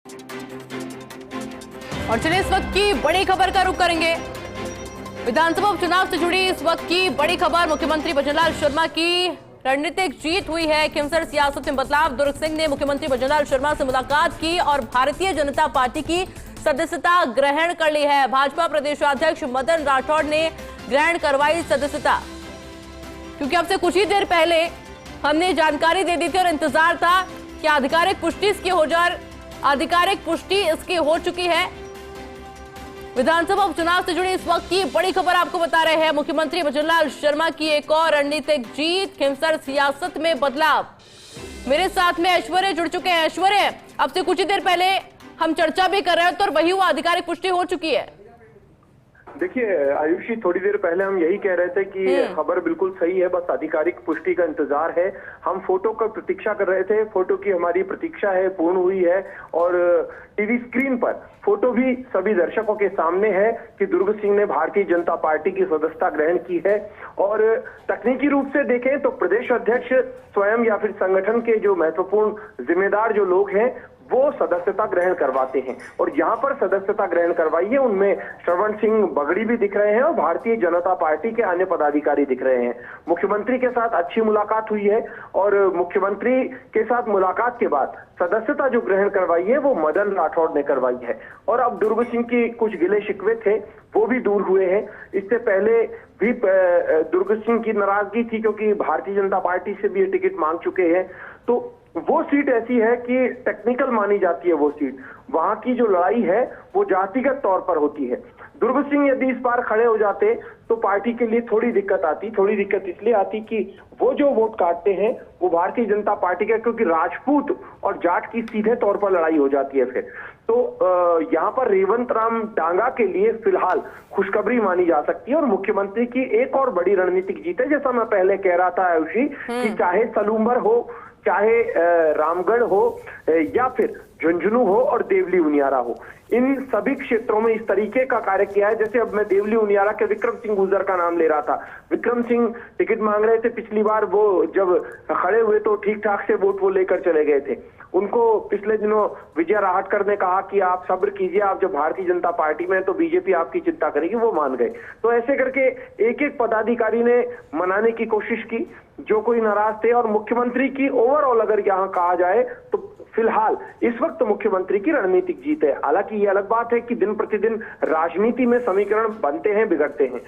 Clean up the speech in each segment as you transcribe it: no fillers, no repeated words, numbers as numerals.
और चलिए इस वक्त की बड़ी खबर का रुख करेंगे। विधानसभा उपचुनाव से जुड़ी इस वक्त की बड़ी खबर। मुख्यमंत्री भजनलाल शर्मा की रणनीतिक जीत हुई है। खिंवसर सियासत में बदलाव। दुर्ग सिंह ने मुख्यमंत्री भजनलाल शर्मा से मुलाकात की और भारतीय जनता पार्टी की सदस्यता ग्रहण कर ली है। भाजपा प्रदेशाध्यक्ष मदन राठौड़ ने ग्रहण करवाई सदस्यता, क्योंकि अब से कुछ ही देर पहले हमने जानकारी दे दी थी और इंतजार था कि आधिकारिक पुष्टि इसकी हो जाए। आधिकारिक पुष्टि इसकी हो चुकी है। विधानसभा उपचुनाव से जुड़ी इस वक्त की बड़ी खबर आपको बता रहे हैं। मुख्यमंत्री भजनलाल शर्मा की एक और रणनीतिक जीत। खिंवसर सियासत में बदलाव। मेरे साथ में ऐश्वर्य जुड़ चुके हैं। ऐश्वर्य, अब से कुछ ही देर पहले हम चर्चा भी कर रहे थे और वही वो आधिकारिक पुष्टि हो चुकी है। देखिए आयुषी, थोड़ी देर पहले हम यही कह रहे थे कि खबर बिल्कुल सही है, बस आधिकारिक पुष्टि का इंतजार है। हम फोटो का प्रतीक्षा कर रहे थे, फोटो की हमारी प्रतीक्षा है पूर्ण हुई है और टीवी स्क्रीन पर फोटो भी सभी दर्शकों के सामने है कि दुर्ग सिंह ने भारतीय जनता पार्टी की सदस्यता ग्रहण की है। और तकनीकी रूप से देखें तो प्रदेश अध्यक्ष स्वयं या फिर संगठन के जो महत्वपूर्ण जिम्मेदार जो लोग हैं वो सदस्यता ग्रहण करवाते हैं। और यहाँ पर सदस्यता ग्रहण करवाई है, उनमें श्रवण सिंह बगड़ी भी दिख रहे हैं और भारतीय जनता पार्टी के अन्य पदाधिकारी दिख रहे हैं। मुख्यमंत्री के साथ अच्छी मुलाकात हुई है और मुख्यमंत्री के साथ मुलाकात के बाद सदस्यता जो ग्रहण करवाई है वो मदन राठौड़ ने करवाई है। और अब दुर्ग सिंह की कुछ गिले शिकवे थे वो भी दूर हुए हैं। इससे पहले भी दुर्ग सिंह की नाराजगी थी क्योंकि भारतीय जनता पार्टी से भी ये टिकट मांग चुके हैं। तो वो सीट ऐसी है कि टेक्निकल मानी जाती है। वो सीट, वहां की जो लड़ाई है वो जातिगत तौर पर होती है। दुर्ग सिंह यदि इस बार खड़े हो जाते तो पार्टी के लिए थोड़ी दिक्कत आती। थोड़ी दिक्कत इसलिए आती कि वो जो वोट काटते हैं वो भारतीय जनता पार्टी का, क्योंकि राजपूत और जाट की सीधे तौर पर लड़ाई हो जाती है फिर। तो यहाँ पर रेवंत राम डांगा के लिए फिलहाल खुशखबरी मानी जा सकती है और मुख्यमंत्री की एक और बड़ी रणनीतिक जीत है। जैसा मैं पहले कह रहा था आयुषी, कि चाहे सलूम्बर हो, चाहे रामगढ़ हो या फिर झुंझुनू हो और देवली उनियारा हो, इन सभी क्षेत्रों में इस तरीके का कार्य किया है। जैसे अब मैं देवली उनियारा के विक्रम सिंह गुर्जर का नाम ले रहा था। विक्रम सिंह टिकट मांग रहे थे पिछली बार, वो जब खड़े हुए तो ठीक ठाक से वोट वो लेकर चले गए थे। उनको पिछले दिनों विजय राहटकर ने कहा कि आप सब्र कीजिए, आप जब भारतीय जनता पार्टी में तो बीजेपी आपकी चिंता करेगी, वो मान गए। तो ऐसे करके एक एक पदाधिकारी ने मनाने की कोशिश की जो कोई नाराज थे। और मुख्यमंत्री की ओवरऑल अगर यहाँ कहा जाए तो फिलहाल इस वक्त मुख्यमंत्री की रणनीतिक जीत है। हालांकि ये अलग बात है कि दिन प्रतिदिन राजनीति में समीकरण बनते हैं, बिगड़ते हैं।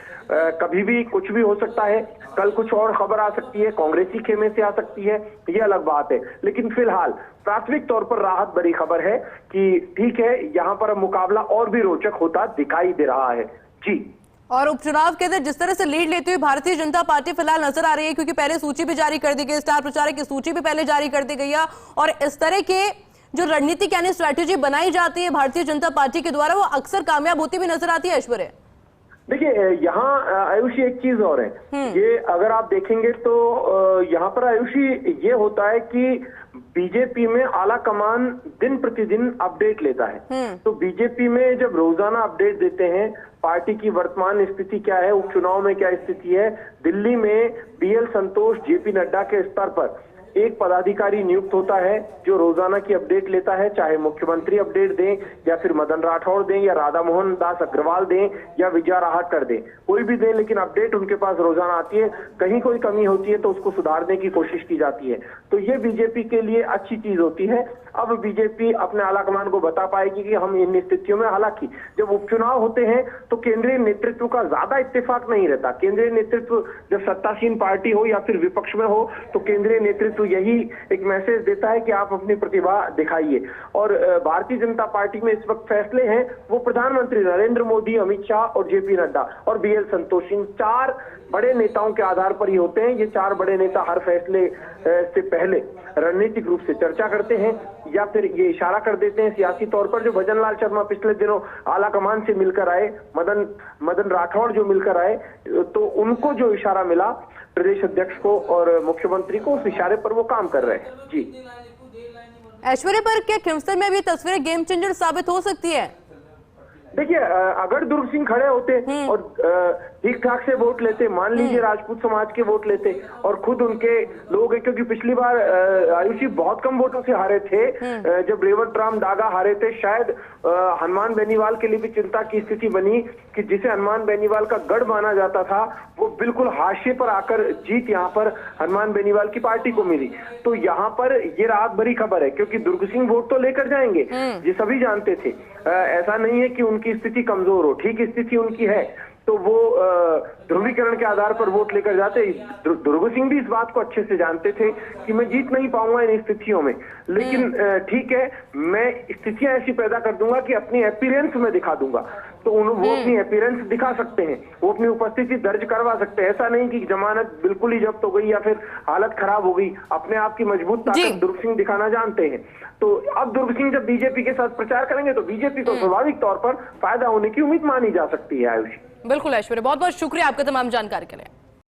कभी भी कुछ भी हो सकता है। कल कुछ और खबर आ सकती है, कांग्रेसी खेमे से आ सकती है, ये अलग बात है। लेकिन फिलहाल प्राथमिक तौर पर राहत भरी खबर है कि ठीक है, यहाँ पर मुकाबला और भी रोचक होता दिखाई दे रहा है। जी। और उपचुनाव के अंदर जिस तरह से लीड लेती हुई भारतीय जनता पार्टी फिलहाल नजर आ रही है, क्योंकि पहले सूची भी जारी कर दी गई, स्टार प्रचारक की सूची भी पहले जारी कर दी गई है और इस तरह के जो रणनीतिक यानी स्ट्रैटेजी बनाई जाती है भारतीय जनता पार्टी के द्वारा, वो अक्सर कामयाब होती भी नजर आती है। ऐश्वर्य, देखिए यहाँ आयुषी एक चीज और है, ये अगर आप देखेंगे तो यहाँ पर आयुषी ये होता है कि बीजेपी में आला कमान दिन प्रतिदिन अपडेट लेता है। तो बीजेपी में जब रोजाना अपडेट देते हैं पार्टी की वर्तमान स्थिति क्या है, उपचुनाव में क्या स्थिति है, दिल्ली में बीएल संतोष, जेपी नड्डा के स्तर पर एक पदाधिकारी नियुक्त होता है जो रोजाना की अपडेट लेता है। चाहे मुख्यमंत्री अपडेट दें या फिर मदन राठौड़ दें या राधा मोहन दास अग्रवाल दें या विजय राहटकर दें, कोई भी दें, लेकिन अपडेट उनके पास रोजाना आती है। कहीं कोई कमी होती है तो उसको सुधारने की कोशिश की जाती है। तो ये बीजेपी के लिए अच्छी चीज होती है। अब बीजेपी अपने आलाकमान को बता पाएगी कि हम इन स्थितियों में, हालांकि जब उपचुनाव होते हैं तो केंद्रीय नेतृत्व का ज्यादा इत्तेफाक नहीं रहता। केंद्रीय नेतृत्व जब सत्तासीन पार्टी हो या फिर विपक्ष में हो तो केंद्रीय नेतृत्व यही एक मैसेज देता है कि आप अपनी प्रतिभा दिखाइए। और भारतीय जनता पार्टी में इस वक्त फैसले हैं वो प्रधानमंत्री नरेंद्र मोदी, अमित शाह और जेपी नड्डा और बीएल संतोष, इन चार बड़े नेताओं के आधार पर ही होते हैं। ये चार बड़े नेता हर फैसले से पहले रणनीतिक रूप से चर्चा करते हैं या फिर ये इशारा कर देते हैं सियासी तौर पर। जो भजनलाल शर्मा पिछले दिनों आला कमान से मिलकर आए, मदन राठौड़ जो मिलकर आए, तो उनको जो इशारा मिला प्रदेश अध्यक्ष को और मुख्यमंत्री को, उस इशारे पर वो काम कर रहे हैं। जी ऐश्वर्य, पर क्या खिंवसर में भी तस्वीरें गेम चेंजर साबित हो सकती है? देखिए अगर दुर्ग सिंह खड़े होते और ठीक ठाक से वोट लेते, मान लीजिए राजपूत समाज के वोट लेते और खुद उनके लोग हैं, क्योंकि पिछली बार आयुषी बहुत कम वोटों से हारे थे जब रेवत राम दागा हारे थे। शायद हनुमान बेनीवाल के लिए भी चिंता की स्थिति बनी कि जिसे हनुमान बेनीवाल का गढ़ माना जाता था वो बिल्कुल हाशिए पर आकर जीत यहाँ पर हनुमान बेनीवाल की पार्टी को मिली। तो यहाँ पर ये राहत भरी खबर है, क्योंकि दुर्ग सिंह वोट तो लेकर जाएंगे, ये सभी जानते थे। ऐसा नहीं है कि उनकी स्थिति कमजोर हो, ठीक स्थिति उनकी है, तो वो ध्रुवीकरण के आधार पर वोट लेकर जाते। दुर्ग सिंह भी इस बात को अच्छे से जानते थे कि मैं जीत नहीं पाऊंगा इन स्थितियों में, लेकिन ठीक है, मैं स्थितियां ऐसी पैदा कर दूंगा कि अपनी अपीयरेंस में दिखा दूंगा। तो वो अपनी अपीयरेंस दिखा सकते हैं, वो अपनी उपस्थिति दर्ज करवा सकते हैं। ऐसा नहीं कि जमानत बिल्कुल ही जब्त हो गई या फिर हालत खराब हो गई, अपने आप की मजबूत ताकत दुर्ग सिंह दिखाना जानते हैं। तो अब दुर्ग सिंह जब बीजेपी के साथ प्रचार करेंगे तो बीजेपी को स्वाभाविक तौर पर फायदा होने की उम्मीद मानी जा सकती है। आयुषी, बिल्कुल ऐश्वर्या, बहुत बहुत शुक्रिया आपका तमाम जानकारी के लिए।